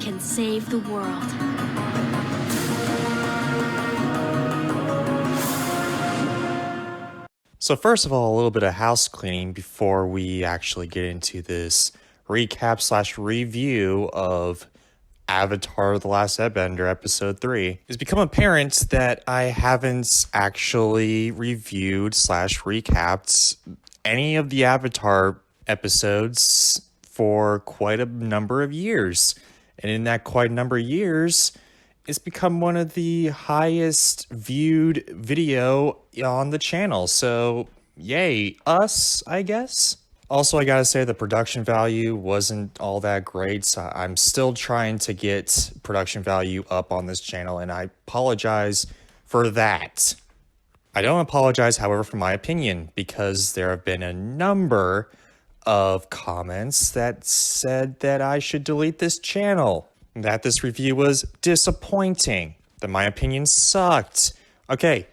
can save the world. So first of all, a little bit of house cleaning before we actually get into this recap slash review of Avatar: The Last Airbender Episode 3. It's become apparent that I haven't actually reviewed slash recapped any of the Avatar episodes for quite a number of years. And in that quite a number of years, it's become one of the highest viewed video on the channel. So, yay, us, I guess. Also, I gotta say the production value wasn't all that great, so I'm still trying to get production value up on this channel, and I apologize for that. I don't apologize, however, for my opinion, because there have been a number of comments that said that I should delete this channel, that this review was disappointing, that my opinion sucked. Okay,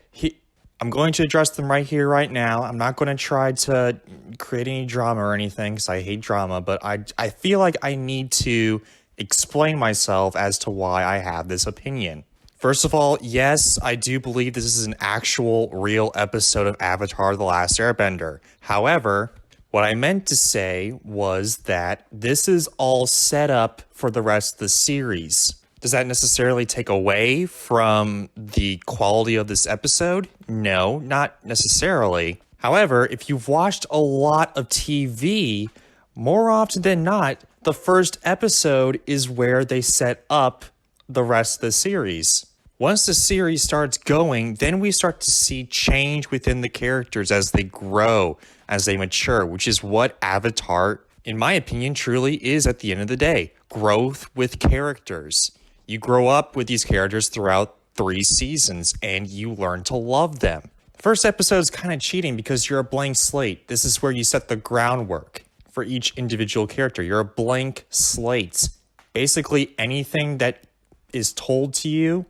I'm going to address them right here, right now. I'm not going to try to create any drama or anything, because I hate drama, but I feel like I need to explain myself as to why I have this opinion. First of all, yes, I do believe this is an actual, real episode of Avatar: The Last Airbender. However, what I meant to say was that this is all set up for the rest of the series. Does that necessarily take away from the quality of this episode? No, not necessarily. However, if you've watched a lot of TV, more often than not, the first episode is where they set up the rest of the series. Once the series starts going, then we start to see change within the characters as they grow, as they mature, which is what Avatar, in my opinion, truly is at the end of the day. Growth with characters. You grow up with these characters throughout 3 seasons, and you learn to love them. The first episode is kind of cheating because you're a blank slate. This is where you set the groundwork for each individual character. You're a blank slate. Basically, anything that is told to you,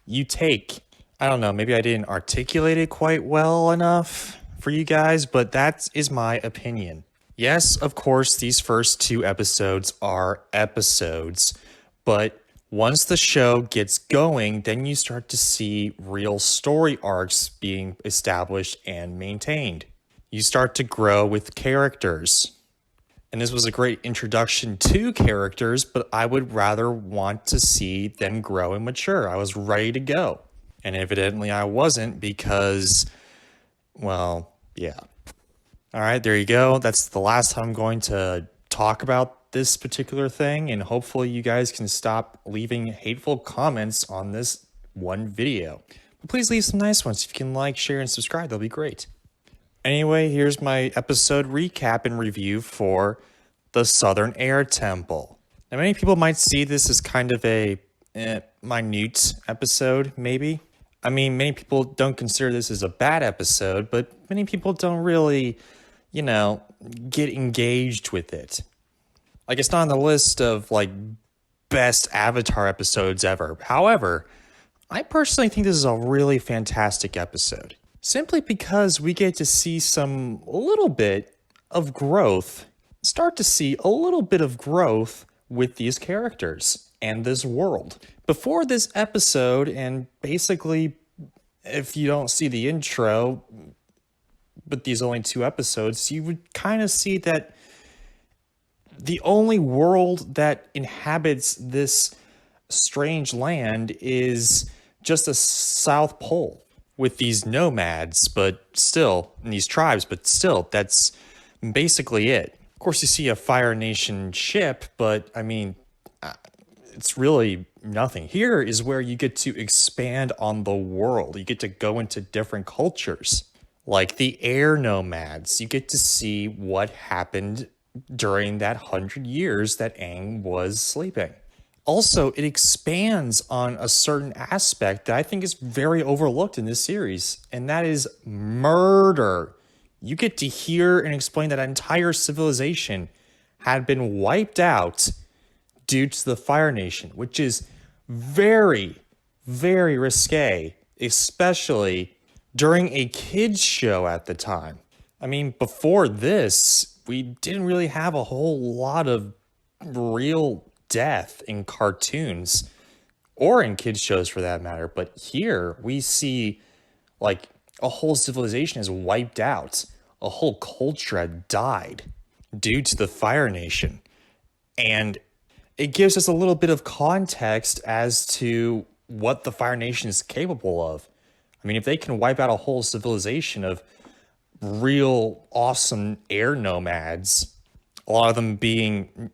you take. I don't know, maybe I didn't articulate it quite well enough for you guys, but that is my opinion. Yes, of course, these first 2 episodes are episodes, but once the show gets going, then you start to see real story arcs being established and maintained. You start to grow with characters. And this was a great introduction to characters, but I would rather want to see them grow and mature. I was ready to go. And evidently I wasn't because, well, yeah. All right, there you go. That's the last time I'm going to talk about this particular thing, and hopefully you guys can stop leaving hateful comments on this one video. But please leave some nice ones. If you can like, share, and subscribe, that'll be great. Anyway, here's my episode recap and review for the Southern Air Temple. Now, many people might see this as kind of a minute episode, maybe. I mean, many people don't consider this as a bad episode, but many people don't really, get engaged with it. Like, it's not on the list of, best Avatar episodes ever. However, I personally think this is a really fantastic episode. Simply because we get to see a little bit of growth, start to see a little bit of growth with these characters and this world. Before this episode, and basically, if you don't see the intro, but these only 2 episodes, you would kind of see that the only world that inhabits this strange land is just a South Pole. With these nomads, but still, and these tribes, but still, that's basically it. Of course, you see a Fire Nation ship, but I mean, it's really nothing. Here is where you get to expand on the world. You get to go into different cultures, like the air nomads. You get to see what happened during that 100 years that Aang was sleeping. Also, it expands on a certain aspect that I think is very overlooked in this series, and that is murder. You get to hear and explain that entire civilization had been wiped out due to the Fire Nation, which is very, very risque, especially during a kids show at the time. I mean, before this, we didn't really have a whole lot of real death in cartoons or in kids shows for that matter. But here we see like a whole civilization is wiped out. A whole culture had died due to the Fire Nation. And it gives us a little bit of context as to what the Fire Nation is capable of. I mean, if they can wipe out a whole civilization of real awesome air nomads, a lot of them being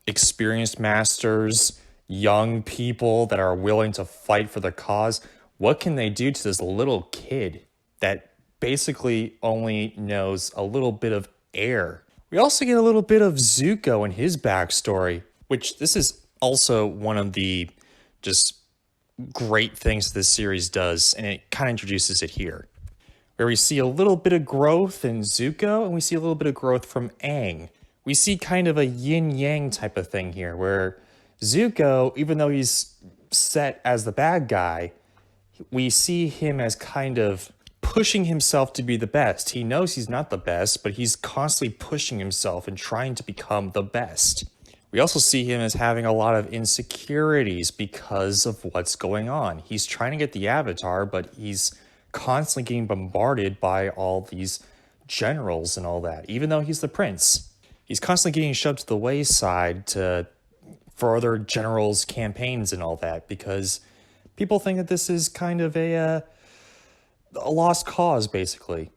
experienced masters, young people that are willing to fight for the cause, what can they do to this little kid that basically only knows a little bit of air? We also get a little bit of Zuko and his backstory, which this is also one of the just great things this series does, and it kind of introduces it here, where we see a little bit of growth in Zuko and we see a little bit of growth from Aang. We see kind of a yin-yang type of thing here, where Zuko, even though he's set as the bad guy, we see him as kind of pushing himself to be the best. He knows he's not the best, but he's constantly pushing himself and trying to become the best. We also see him as having a lot of insecurities because of what's going on. He's trying to get the Avatar, but he's constantly getting bombarded by all these generals and all that, even though he's the prince. He's constantly getting shoved to the wayside for other generals' campaigns and all that, because people think that this is kind of a lost cause, basically.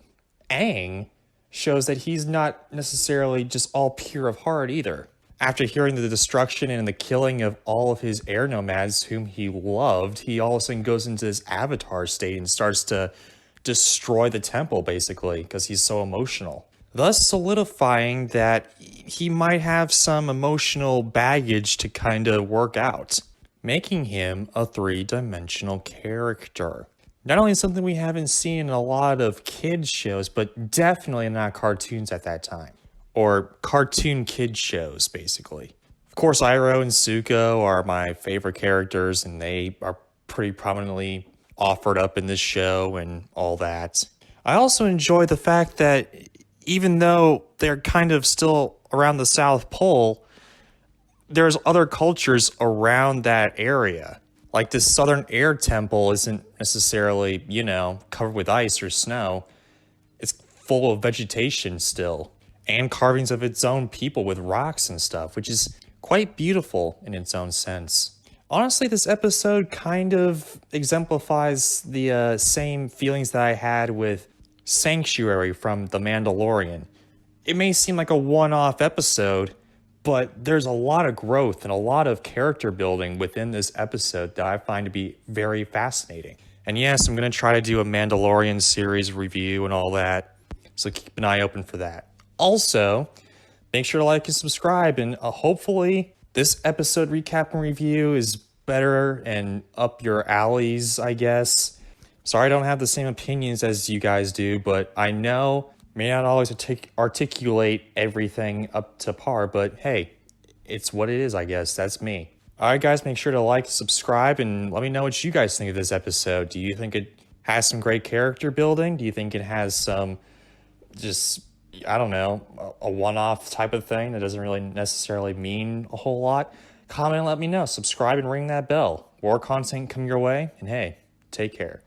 Aang shows that he's not necessarily just all pure of heart either. After hearing the destruction and the killing of all of his air nomads whom he loved, he all of a sudden goes into this Avatar state and starts to destroy the temple, basically, because he's so emotional. Thus solidifying that he might have some emotional baggage to kind of work out, making him a three-dimensional character. Not only something we haven't seen in a lot of kids shows, but definitely not cartoons at that time. Or cartoon kid shows, basically. Of course, Iroh and Zuko are my favorite characters, and they are pretty prominently offered up in this show and all that. I also enjoy the fact that even though they're kind of still around the South Pole, there's other cultures around that area. Like this Southern Air Temple isn't necessarily, covered with ice or snow. It's full of vegetation still, and carvings of its own people with rocks and stuff, which is quite beautiful in its own sense. Honestly, this episode kind of exemplifies the same feelings that I had with Sanctuary from The Mandalorian. It may seem like a one-off episode, but there's a lot of growth and a lot of character building within this episode that I find to be very fascinating. And yes, I'm going to try to do a Mandalorian series review and all that, so keep an eye open for that. Also, make sure to like and subscribe, and hopefully this episode recap and review is better and up your alleys, I guess. Sorry I don't have the same opinions as you guys do, but I know may not always articulate everything up to par, but hey, it's what it is, I guess. That's me. All right, guys, make sure to like, subscribe, and let me know what you guys think of this episode. Do you think it has some great character building? Do you think it has some just, I don't know, a one-off type of thing that doesn't really necessarily mean a whole lot? Comment and let me know. Subscribe and ring that bell. More content coming your way, and hey, take care.